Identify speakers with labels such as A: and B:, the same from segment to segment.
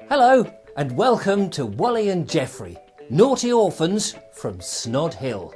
A: Hello and welcome to Wally and Jeffery, naughty orphans from Snod Hill.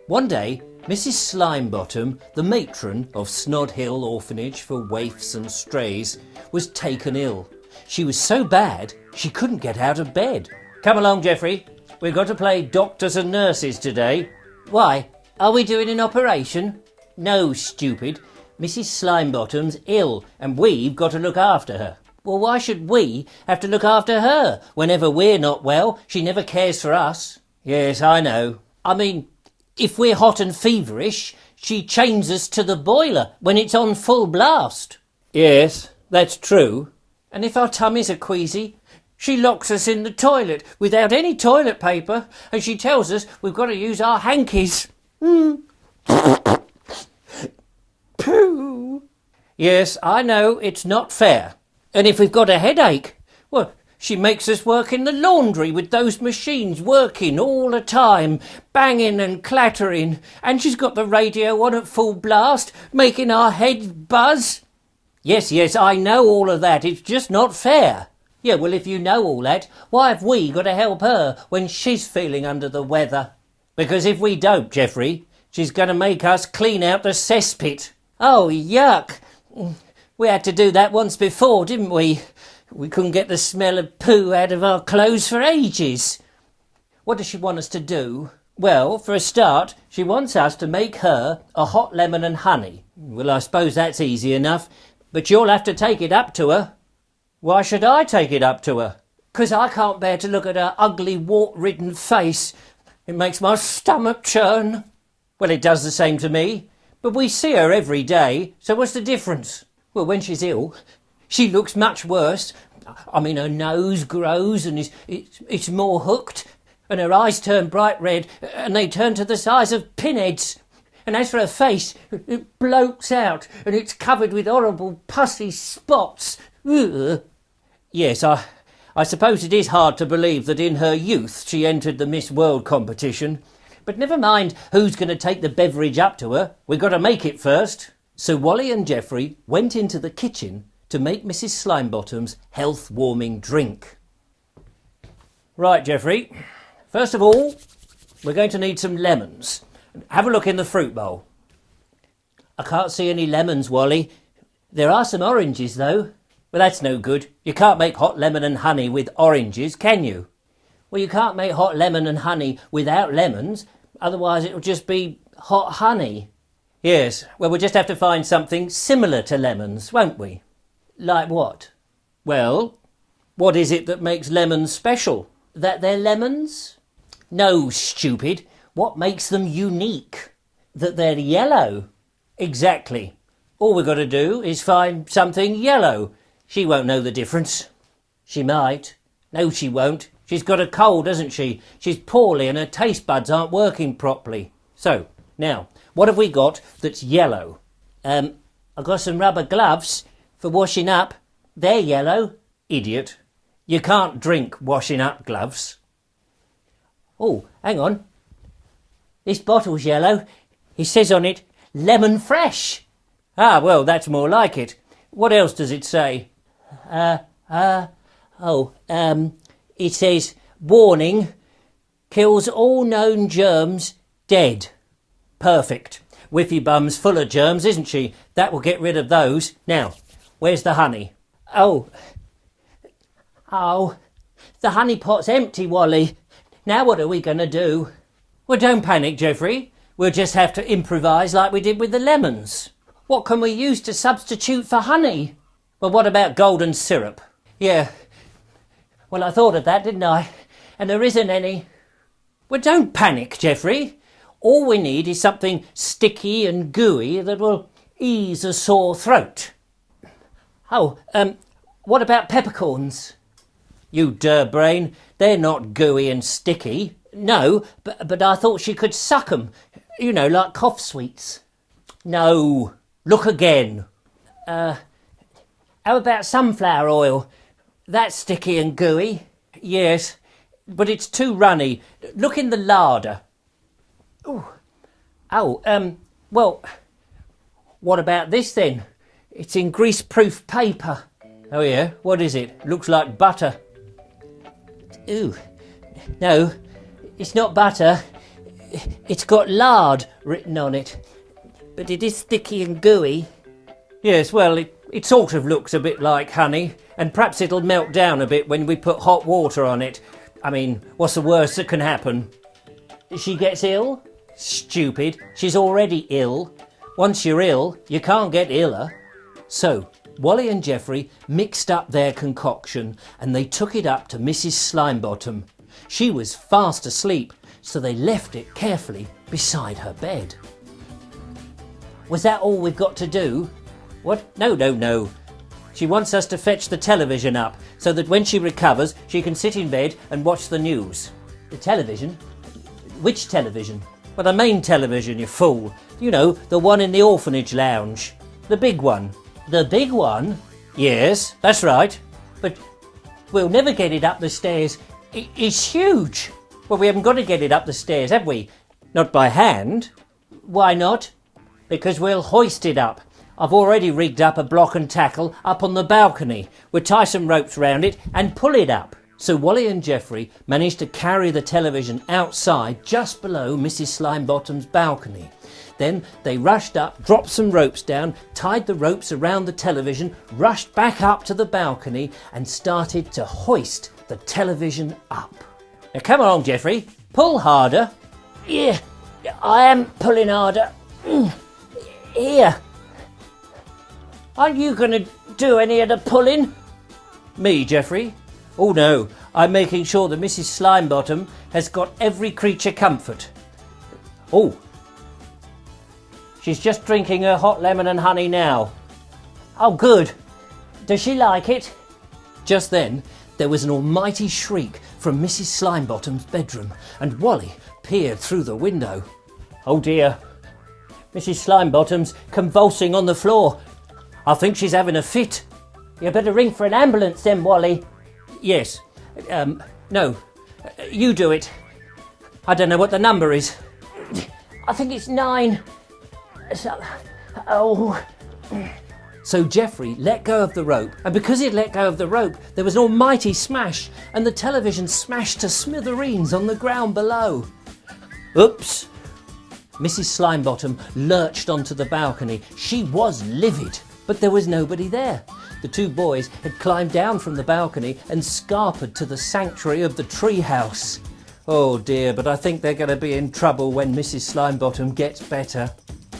A: One day, Mrs Slimebottom, the matron of Snod Hill Orphanage for Waifs and Strays, was taken ill. She was so bad she couldn't get out of bed. Come along, Jeffery. We've got to play doctors and nurses today. Why? Are we doing an operation? No, stupid. Mrs Slimebottom's ill and we've got to look after her. Well, why should we have to look after her? Whenever we're not well, she never cares for us. Yes, I know. I mean, if we're hot and feverish, she chains us to the boiler when it's on full blast. Yes, that's true. And if our tummies are queasy, she locks us in the toilet without any toilet paper and she tells us we've got to use our hankies. Pooh. Yes, I know, it's not fair. And if we've got a headache, well, she makes us work in the laundry with those machines working all the time, banging and clattering, and she's got the radio on at full blast, making our heads buzz. Yes, I know all of that, it's just not fair. Yeah, well, if you know all that, why have we got to help her when she's feeling under the weather? Because if we don't, Jeffery, she's going to make us clean out the cesspit. Oh, yuck. We had to do that once before, didn't we? We couldn't get the smell of poo out of our clothes for ages. What does she want us to do? Well, for a start, she wants us to make her a hot lemon and honey. Well, I suppose that's easy enough, but you'll have to take it up to her. Why should I take it up to her? 'Cause I can't bear to look at her ugly, wart-ridden face. It makes my stomach churn. Well, it does the same to me, but we see her every day, so what's the difference? Well, when she's ill, she looks much worse. I mean, her nose grows and it's more hooked, and her eyes turn bright red, and they turn to the size of pinheads. And as for her face, it bloats out, and it's covered with horrible pussy spots. Ugh. Yes, I suppose it is hard to believe that in her youth she entered the Miss World competition. But never mind who's going to take the beverage up to her. We've got to make it first. So Wally and Jeffery went into the kitchen to make Mrs Slimebottom's health-warming drink. Right, Jeffery. First of all, we're going to need some lemons. Have a look in the fruit bowl. I can't see any lemons, Wally. There are some oranges, though. Well, that's no good. You can't make hot lemon and honey with oranges, can you? Well, you can't make hot lemon and honey without lemons. Otherwise, it'll just be hot honey. Yes, well, we'll just have to find something similar to lemons, won't we? Like what? Well, what is it that makes lemons special? That they're lemons? No, stupid. What makes them unique? That they're yellow. Exactly. All we've got to do is find something yellow. She won't know the difference. She might. No, she won't. She's got a cold, hasn't she? She's poorly and her taste buds aren't working properly. So, now, what have we got that's yellow? I've got some rubber gloves for washing up. They're yellow. Idiot. You can't drink washing up gloves. Oh, hang on. This bottle's yellow. It says on it, lemon fresh. Ah, well, that's more like it. What else does it say? It says, warning, kills all known germs, dead. Perfect. Whiffy Bum's full of germs, isn't she? That will get rid of those. Now, where's the honey? Oh, the honey pot's empty, Wally. Now what are we going to do? Well, don't panic, Jeffery. We'll just have to improvise like we did with the lemons. What can we use to substitute for honey? Well, what about golden syrup? Yeah. Well, I thought of that, didn't I? And there isn't any. Well, don't panic, Jeffery. All we need is something sticky and gooey that will ease a sore throat. Oh, what about peppercorns? You durbrain, they're not gooey and sticky. No, but I thought she could suck 'em. You know, like cough sweets. No, look again. How about sunflower oil? That's sticky and gooey. Yes, but it's too runny. Look in the larder. Ooh. Oh, well, what about this then? It's in greaseproof paper. Oh yeah, what is it? Looks like butter. Ooh, no, it's not butter. It's got lard written on it, but it is sticky and gooey. Yes, well, it sort of looks a bit like honey, and perhaps it'll melt down a bit when we put hot water on it. I mean, what's the worst that can happen? She gets ill? Stupid, she's already ill. Once you're ill, you can't get iller. So, Wally and Jeffery mixed up their concoction and they took it up to Mrs Slimebottom. She was fast asleep, so they left it carefully beside her bed. Was that all we've got to do? What? No. She wants us to fetch the television up so that when she recovers, she can sit in bed and watch the news. The television? Which television? Well, the main television, you fool. You know, the one in the orphanage lounge. The big one. The big one? Yes, that's right. But we'll never get it up the stairs. It's huge. Well, we haven't got to get it up the stairs, have we? Not by hand. Why not? Because we'll hoist it up. I've already rigged up a block and tackle up on the balcony. We'll tie some ropes round it and pull it up. So Wally and Jeffery managed to carry the television outside just below Mrs Slimebottom's balcony. Then they rushed up, dropped some ropes down, tied the ropes around the television, rushed back up to the balcony and started to hoist the television up. Now come along, Jeffery, pull harder. Yeah, I am pulling harder. Here. Aren't you going to do any of the pulling? Me, Jeffery? Oh no, I'm making sure that Mrs Slimebottom has got every creature comfort. Oh, she's just drinking her hot lemon and honey now. Oh good, does she like it? Just then, there was an almighty shriek from Mrs Slimebottom's bedroom and Wally peered through the window. Oh dear, Mrs Slimebottom's convulsing on the floor. I think she's having a fit. You better ring for an ambulance then, Wally. Yes. No. You do it. I don't know what the number is. I think it's 9. Oh. So Jeffery let go of the rope, and because he'd let go of the rope, there was an almighty smash, and the television smashed to smithereens on the ground below. Oops. Mrs Slimebottom lurched onto the balcony. She was livid, but there was nobody there. The two boys had climbed down from the balcony and scarpered to the sanctuary of the treehouse. Oh dear, but I think they're going to be in trouble when Mrs Slimebottom gets better.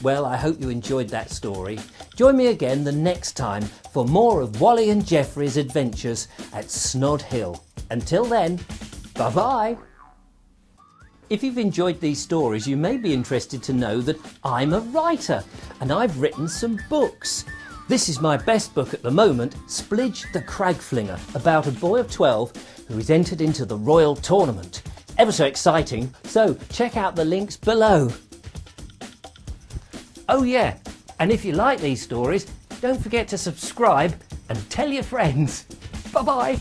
A: Well, I hope you enjoyed that story. Join me again the next time for more of Wally and Jeffery's adventures at Snod Hill. Until then, bye-bye. If you've enjoyed these stories, you may be interested to know that I'm a writer and I've written some books. This is my best book at the moment, Splidge the Cragflinger, about a boy of 12 who is entered into the Royal Tournament. Ever so exciting, so check out the links below. Oh yeah, and if you like these stories, don't forget to subscribe and tell your friends. Bye-bye.